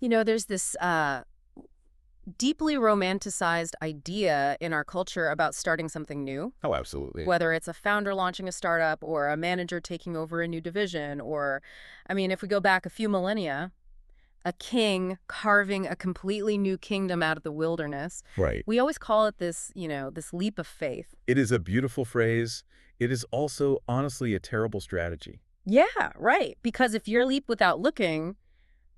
There's this deeply romanticized idea in our culture about starting something new, Oh, absolutely. whether it's a founder launching a startup or a manager taking over a new division, or, if we go back a few millennia, a king carving a completely new kingdom out of the wilderness. Right. We always call it this, this leap of faith. It is a beautiful phrase. It is also, honestly, a terrible strategy. Yeah, right. Because if you leap without looking,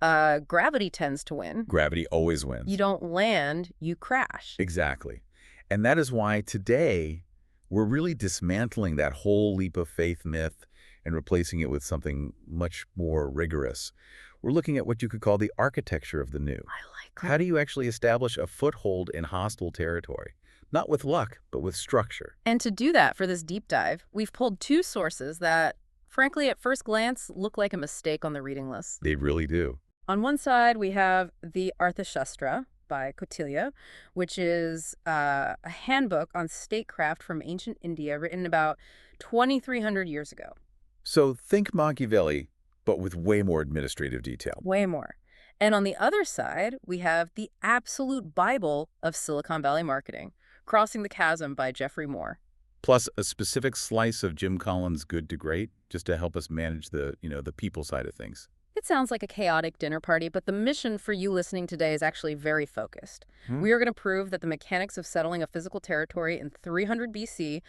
gravity tends to win. Gravity always You wins. don't land, you crash. Exactly. And that is why today we're really dismantling that whole leap of faith myth and replacing it with something much more rigorous. We're looking at what you could call the architecture of the new. I like How do you actually establish a foothold in hostile territory? Not with luck, but with structure. And to do that for this deep dive, we've pulled two sources that, frankly, at first glance, look like a mistake on the reading list. They really do. On one side, we have the Arthashastra by Kautilya, which is a handbook on statecraft from ancient India written about 2,300 years ago. So think Machiavelli, but with way more administrative detail. Way more. And on the other side, we have the absolute Bible of Silicon Valley marketing, Crossing the Chasm by Jeffrey Moore. Plus a specific slice of Jim Collins' Good to Great, just to help us manage the people side of things. It sounds like a chaotic dinner party, but the mission for you listening today is actually very focused. Hmm? We are going to prove that the mechanics of settling a physical territory in 300 BC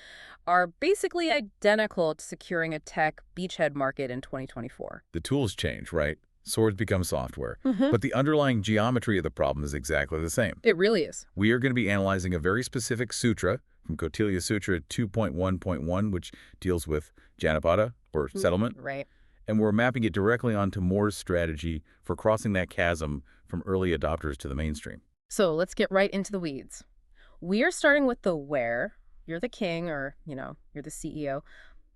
are basically identical to securing a tech beachhead market in 2024. The tools change, right? Swords become software. Mm-hmm. But the underlying geometry of the problem is exactly the same. It really is. We are going to be analyzing a very specific sutra from Kautilya Sutra 2.1.1, which deals with Janapada, or settlement. Right. And we're mapping it directly onto Moore's strategy for crossing that chasm from early adopters to the mainstream. So let's get right into the weeds. We are starting with the where. You're the king or, you're the CEO.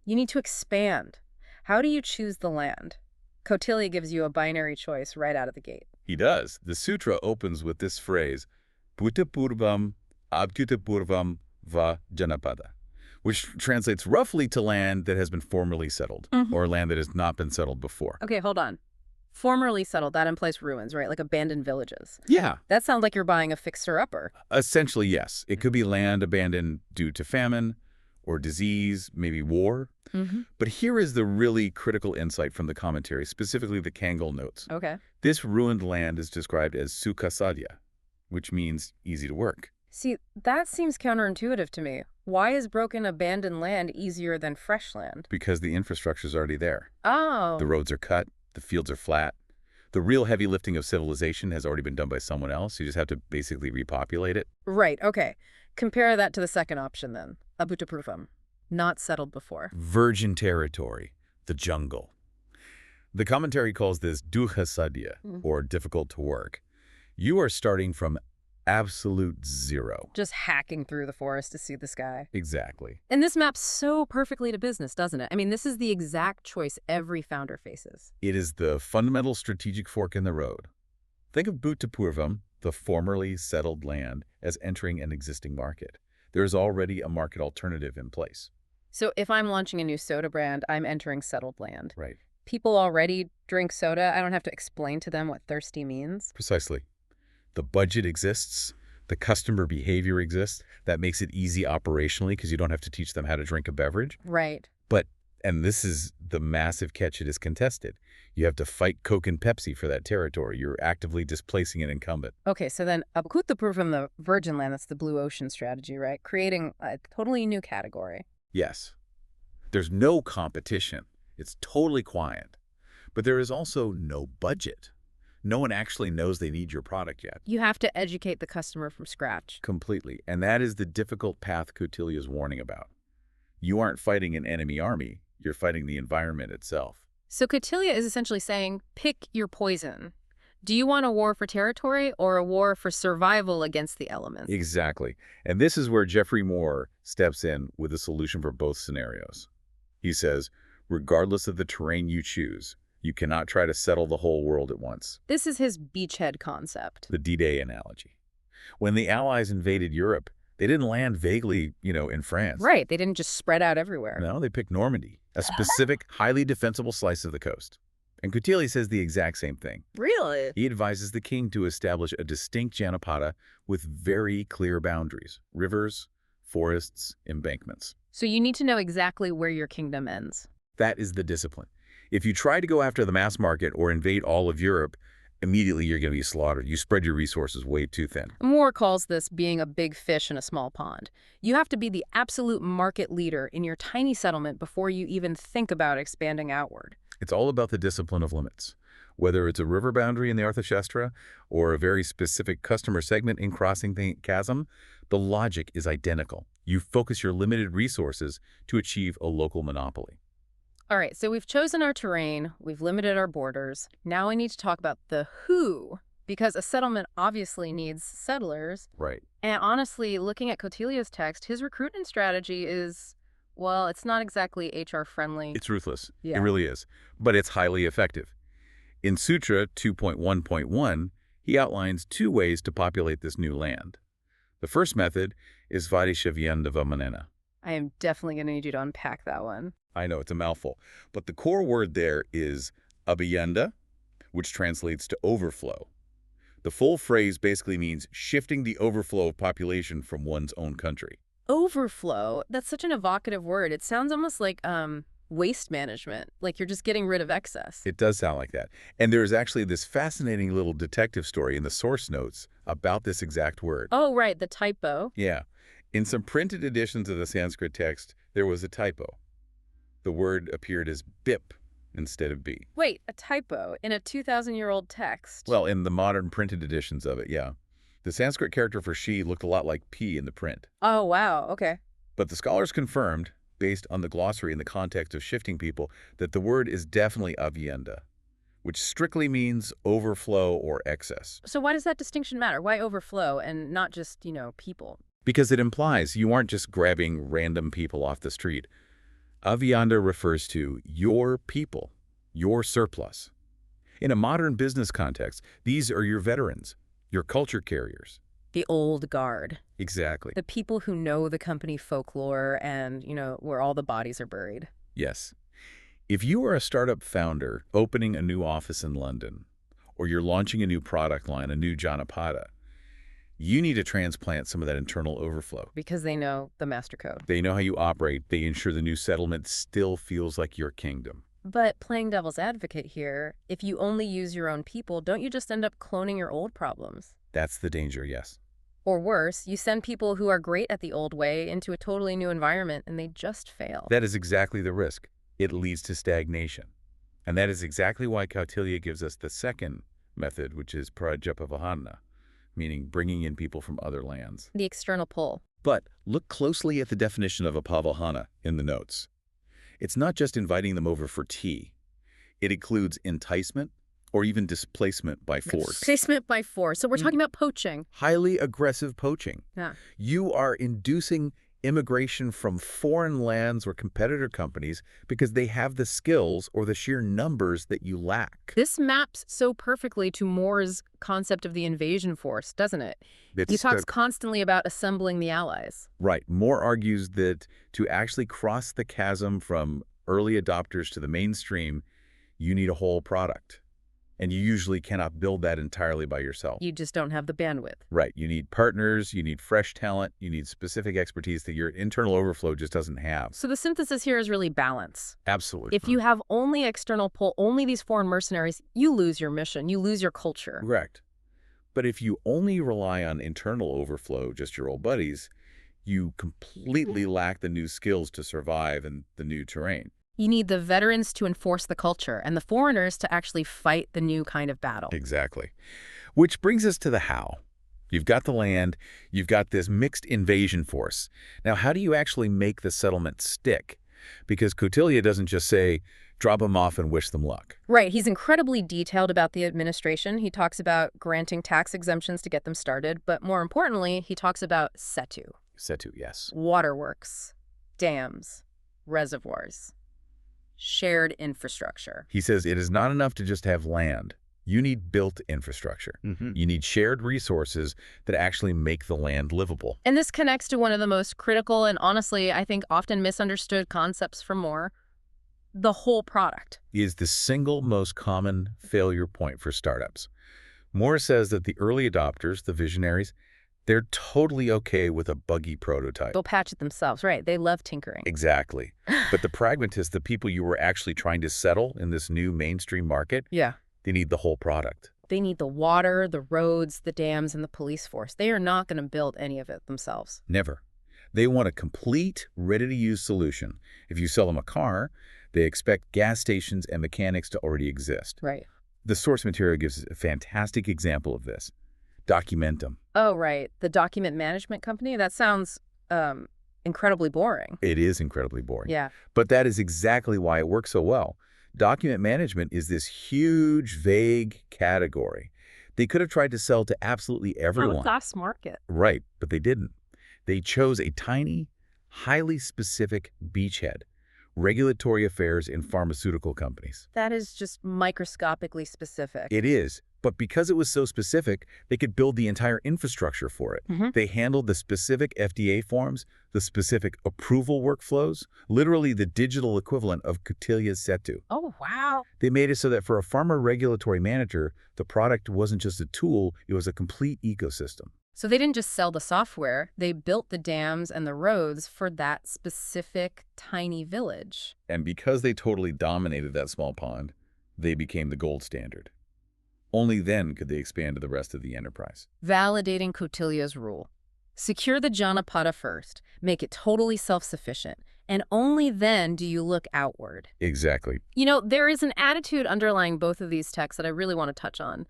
You need to expand. How do you choose the land? Kautilya gives you a binary choice right out of the gate. He does. The sutra opens with this phrase, Bhutapurvam Abhyutapurvam va Janapada, which translates roughly to land that has been formerly settled, or land that has not been settled before. Okay, hold on. Formerly settled, that implies ruins, right? Like abandoned villages. Yeah, That sounds like you're buying a fixer-upper. essentially, yes. It could be land abandoned due to famine or disease, maybe war. But here is the really critical insight from the commentary, specifically the Kangal notes. Okay. This ruined land is described as Sukhasadya, which means easy to work. See, that seems counterintuitive to me. Why is broken, abandoned land easier than fresh land? Because the infrastructure is already there. Oh. The roads are cut, the fields are flat. The real heavy lifting of civilization has already been done by someone else. You just have to basically repopulate it. Right, okay. Compare that to the second option then. Abhutapurvam. Not settled before. Virgin territory, the jungle. The commentary calls this duhasadya, or difficult to work. You are starting from absolute zero. Just hacking through the forest to see the sky. Exactly. And this maps so perfectly to business, doesn't it? This is the exact choice every founder faces. It is the fundamental strategic fork in the road. Think of Bhutapurvam, the formerly settled land, as entering an existing market. There is already a market alternative in place. So if I'm launching a new soda brand, I'm entering settled land. Right. People already drink soda. I don't have to explain to them what thirsty means. Precisely. The budget exists. The customer behavior exists. That makes it easy operationally because you don't have to teach them how to drink a beverage. Right. But, and this is the massive catch, it is contested. You have to fight Coke and Pepsi for that territory. You're actively displacing an incumbent. Okay, so then Abhutapurvam, the virgin land, that's the blue ocean strategy, right? Creating a totally new category. Yes. There's no competition. It's totally quiet. But there is also no budget. No one actually knows they need your product yet. You have to educate the customer from scratch. Completely. And that is the difficult path Kautilya is warning about. You aren't fighting an enemy army. You're fighting the environment itself. So Kautilya is essentially saying, pick your poison. Do you want a war for territory or a war for survival against the elements? Exactly. And this is where Jeffrey Moore steps in with a solution for both scenarios. He says, regardless of the terrain you choose, you cannot try to settle the whole world at once. This is his beachhead concept. The D-Day analogy. When the Allies invaded Europe, they didn't land vaguely, in France. Right, they didn't just spread out everywhere. No, they picked Normandy, a specific, highly defensible slice of the coast. And Kautilya says the exact same thing. Really? He advises the king to establish a distinct Janapada with very clear boundaries: rivers, forests, embankments. So you need to know exactly where your kingdom ends. That is the discipline. If you try to go after the mass market or invade all of Europe, immediately you're going to be slaughtered. You spread your resources way too thin. Moore calls this being a big fish in a small pond. You have to be the absolute market leader in your tiny settlement before you even think about expanding outward. It's all about the discipline of limits. Whether it's a river boundary in the Arthashastra or a very specific customer segment in crossing the chasm, the logic is identical. You focus your limited resources to achieve a local monopoly. All right, so we've chosen our terrain, we've limited our borders. Now we need to talk about the who, because a settlement obviously needs settlers. Right. And honestly, looking at Kautilya's text, his recruitment strategy is, well, it's not exactly HR friendly. It's ruthless. Yeah. It really is. But it's highly effective. In Sutra 2.1.1, he outlines 2 ways to populate this new land. The first method is Varishavyandavamanena. I am definitely going to need you to unpack that one. I know, it's a mouthful. But the core word there is abhyanda, which translates to overflow. The full phrase basically means shifting the overflow of population from one's own country. Overflow, that's such an evocative word. It sounds almost like waste management, like you're just getting rid of excess. It does sound like that. And there's actually this fascinating little detective story in the source notes about this exact word. Oh, right, the typo. Yeah. In some printed editions of the Sanskrit text, there was a typo. The word appeared as bip instead of b. Wait, a typo in a 2,000-year-old text? Well, in the modern printed editions of it, yeah. The Sanskrit character for she looked a lot like p in the print. Oh, wow, okay. But the scholars confirmed, based on the glossary in the context of shifting people, that the word is definitely avyenda, which strictly means overflow or excess. So why does that distinction matter? Why overflow and not just, people? Because it implies you aren't just grabbing random people off the street. Avyanda refers to your people, your surplus. In a modern business context, these are your veterans, your culture carriers. The old guard. Exactly. The people who know the company folklore and, where all the bodies are buried. Yes. If you are a startup founder opening a new office in London, or you're launching a new product line, a new Janapada, you need to transplant some of that internal overflow. Because they know the master code. They know how you operate. They ensure the new settlement still feels like your kingdom. But playing devil's advocate here, if you only use your own people, don't you just end up cloning your old problems? That's the danger, yes. Or worse, you send people who are great at the old way into a totally new environment and they just fail. That is exactly the risk. It leads to stagnation. And that is exactly why Kautilya gives us the second method, which is prajapavahana, meaning bringing in people from other lands. The external pull. But look closely at the definition of a pavahana in the notes. It's not just inviting them over for tea. It includes enticement or even displacement by force. Displacement by force. So we're talking about poaching. Highly aggressive poaching. Yeah. You are inducing immigration from foreign lands or competitor companies because they have the skills or the sheer numbers that you lack. This maps so perfectly to Moore's concept of the invasion force, doesn't it? He talks constantly about assembling the allies. Right. Moore argues that to actually cross the chasm from early adopters to the mainstream, you need a whole product. And you usually cannot build that entirely by yourself. You just don't have the bandwidth. Right. You need partners, you need fresh talent, you need specific expertise that your internal overflow just doesn't have. So the synthesis here is really balance. Absolutely. If you have only external pull, only these foreign mercenaries, you lose your mission, you lose your culture. Correct. But if you only rely on internal overflow, just your old buddies, you completely lack the new skills to survive in the new terrain. You need the veterans to enforce the culture and the foreigners to actually fight the new kind of battle. Exactly. Which brings us to the how. You've got the land, you've got this mixed invasion force. Now, how do you actually make the settlement stick? Because Kautilya doesn't just say, drop them off and wish them luck. Right. He's incredibly detailed about the administration. He talks about granting tax exemptions to get them started. But more importantly, he talks about setu. Setu, yes. Waterworks, dams, reservoirs. Shared infrastructure. He says it is not enough to just have land. You need built infrastructure. You need shared resources that actually make the land livable. And this connects to one of the most critical and honestly, I think, often misunderstood concepts from Moore, the whole product. Is the single most common failure point for startups. Moore says that the early adopters, the visionaries, they're totally okay with a buggy prototype. They'll patch it themselves, right? They love tinkering. Exactly. But the pragmatists, the people you were actually trying to settle in this new mainstream market, Yeah. they need the whole product. They need the water, the roads, the dams, and the police force. They are not going to build any of it themselves. Never. They want a complete, ready-to-use solution. If you sell them a car, they expect gas stations and mechanics to already exist. Right. The source material gives a fantastic example of this. Documentum. Oh, right. The document management company? That sounds incredibly boring. It is incredibly boring. Yeah. But that is exactly why it works so well. Document management is this huge, vague category. They could have tried to sell to absolutely everyone. Mass market. Right, but they didn't. They chose a tiny, highly specific beachhead, regulatory affairs in pharmaceutical companies. That is just microscopically specific. It is, but because it was so specific, they could build the entire infrastructure for it. They handled the specific FDA forms, the specific approval workflows, literally the digital equivalent of Kautilya's Setu. Oh, wow. They made it so that for a pharma regulatory manager, the product wasn't just a tool, it was a complete ecosystem. So they didn't just sell the software, they built the dams and the roads for that specific tiny village. And because they totally dominated that small pond, they became the gold standard. Only then could they expand to the rest of the enterprise. Validating Kautilya's rule. Secure the Janapada first, make it totally self-sufficient, and only then do you look outward. Exactly. You know, there is an attitude underlying both of these texts that I really want to touch on,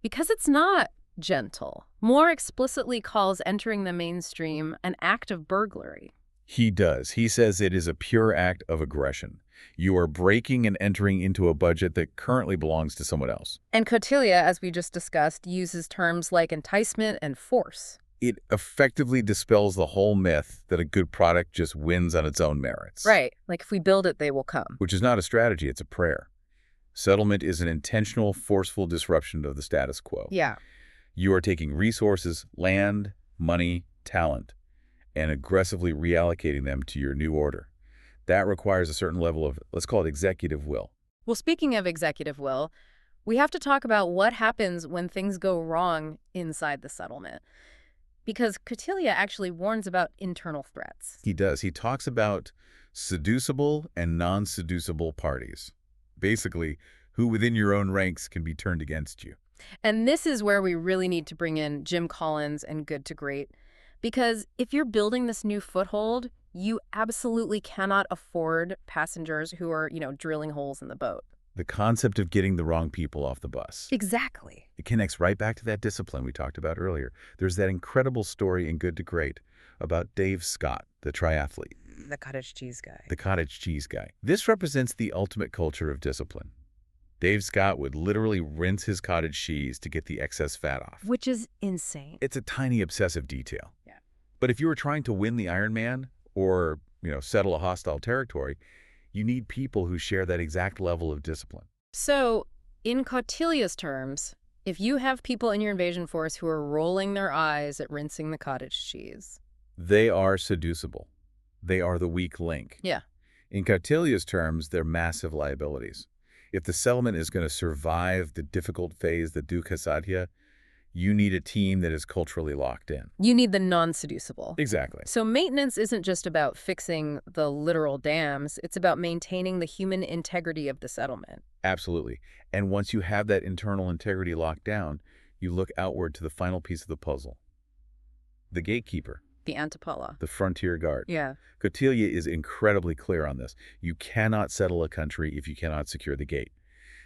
because it's not gentle. Moore explicitly calls entering the mainstream an act of burglary. He does. He says it is a pure act of aggression. You are breaking and entering into a budget that currently belongs to someone else. And Kautilya, as we just discussed, uses terms like enticement and force. It effectively dispels the whole myth that a good product just wins on its own merits. Right. Like if we build it, they will come. Which is not a strategy, it's a prayer. Settlement is an intentional, forceful disruption of the status quo. Yeah. You are taking resources, land, money, talent, and aggressively reallocating them to your new order. That requires a certain level of, let's call it executive will. Well, speaking of executive will, we have to talk about what happens when things go wrong inside the settlement. Because Kautilya actually warns about internal threats. He does. He talks about seducible and non-seducible parties. Basically, who within your own ranks can be turned against you. And this is where we really need to bring in Jim Collins and Good to Great. Because if you're building this new foothold, you absolutely cannot afford passengers who are, drilling holes in the boat. The concept of getting the wrong people off the bus. Exactly. It connects right back to that discipline we talked about earlier. There's that incredible story in Good to Great about Dave Scott, the triathlete. The cottage cheese guy. The cottage cheese guy. This represents the ultimate culture of discipline. Dave Scott would literally rinse his cottage cheese to get the excess fat off. Which is insane. It's a tiny obsessive detail. Yeah. But if you were trying to win the Ironman or, settle a hostile territory, you need people who share that exact level of discipline. So, in Kautilya's terms, if you have people in your invasion force who are rolling their eyes at rinsing the cottage cheese, they are seducible. They are the weak link. Yeah. In Kautilya's terms, they're massive liabilities. If the settlement is going to survive the difficult phase that Duke Hasadhya, you need a team that is culturally locked in. You need the non-seducible. Exactly. So maintenance isn't just about fixing the literal dams. It's about maintaining the human integrity of the settlement. Absolutely. And once you have that internal integrity locked down, you look outward to the final piece of the puzzle. The gatekeeper. The Antipala. The frontier guard. Yeah. Kautilya is incredibly clear on this. You cannot settle a country if you cannot secure the gate.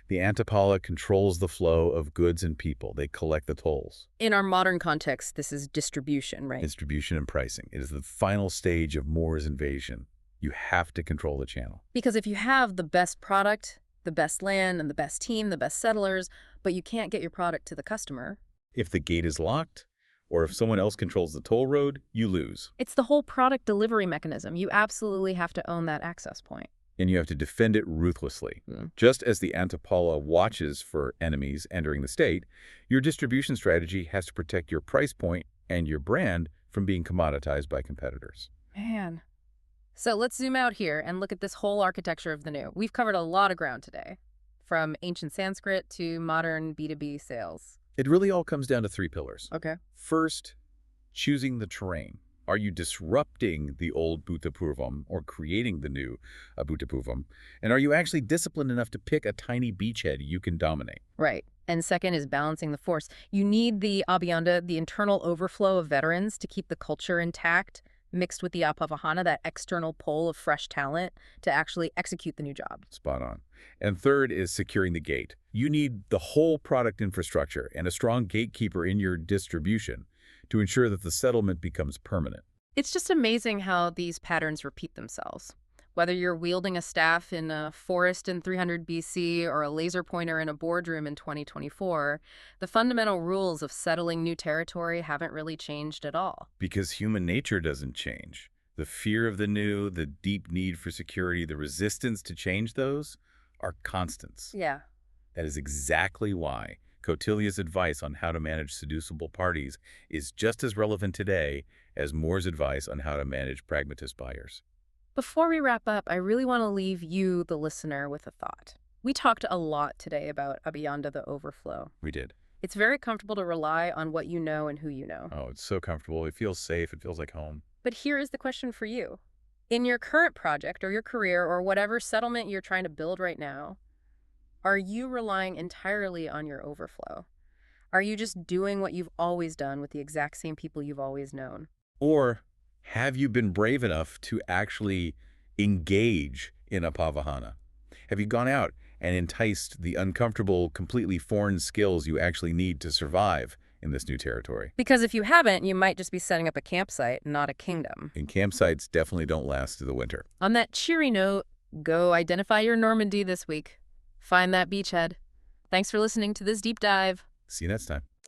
The Antipala controls the flow of goods and people. They collect the tolls. In our modern context, this is distribution, right? Distribution and pricing. It is the final stage of Moore's invasion. You have to control the channel. Because if you have the best product, the best land, and the best team, the best settlers, but you can't get your product to the customer. If the gate is locked, or if someone else controls the toll road, you lose. It's the whole product delivery mechanism. You absolutely have to own that access point. And you have to defend it ruthlessly. Just as the Antipala watches for enemies entering the state, your distribution strategy has to protect your price point and your brand from being commoditized by competitors. Man, So let's zoom out here and look at this whole architecture of the new. We've covered a lot of ground today, from ancient Sanskrit to modern B2B sales. It really all comes down to three pillars. Okay. First, choosing the terrain. Are you disrupting the old Bhutapurvam or creating the new Bhutapurvam? And are you actually disciplined enough to pick a tiny beachhead you can dominate? Right. And second is balancing the force. You need the Abhyanda, the internal overflow of veterans, to keep the culture intact, mixed with the Apavahana, that external pull of fresh talent, to actually execute the new job. Spot on. And third is securing the gate. You need the whole product infrastructure and a strong gatekeeper in your distribution to ensure that the settlement becomes permanent. It's just amazing how these patterns repeat themselves. Whether you're wielding a staff in a forest in 300 BC or a laser pointer in a boardroom in 2024, the fundamental rules of settling new territory haven't really changed at all. Because human nature doesn't change. The fear of the new, the deep need for security, the resistance to change those are constants. Yeah. That is exactly why Kautilya's advice on how to manage seducible parties is just as relevant today as Moore's advice on how to manage pragmatist buyers. Before we wrap up, I really want to leave you, the listener, with a thought. We talked a lot today about Abhyanda, the overflow. We did. It's very comfortable to rely on what you know and who you know. Oh, it's so comfortable. It feels safe. It feels like home. But here is the question for you. In your current project or your career or whatever settlement you're trying to build right now, are you relying entirely on your overflow? Are you just doing what you've always done with the exact same people you've always known? Or have you been brave enough to actually engage in a pavahana? Have you gone out and enticed the uncomfortable, completely foreign skills you actually need to survive in this new territory? Because if you haven't, you might just be setting up a campsite, not a kingdom. And campsites definitely don't last through the winter. On that cheery note, go identify your Normandy this week. Find that beachhead. Thanks for listening to this deep dive. See you next time.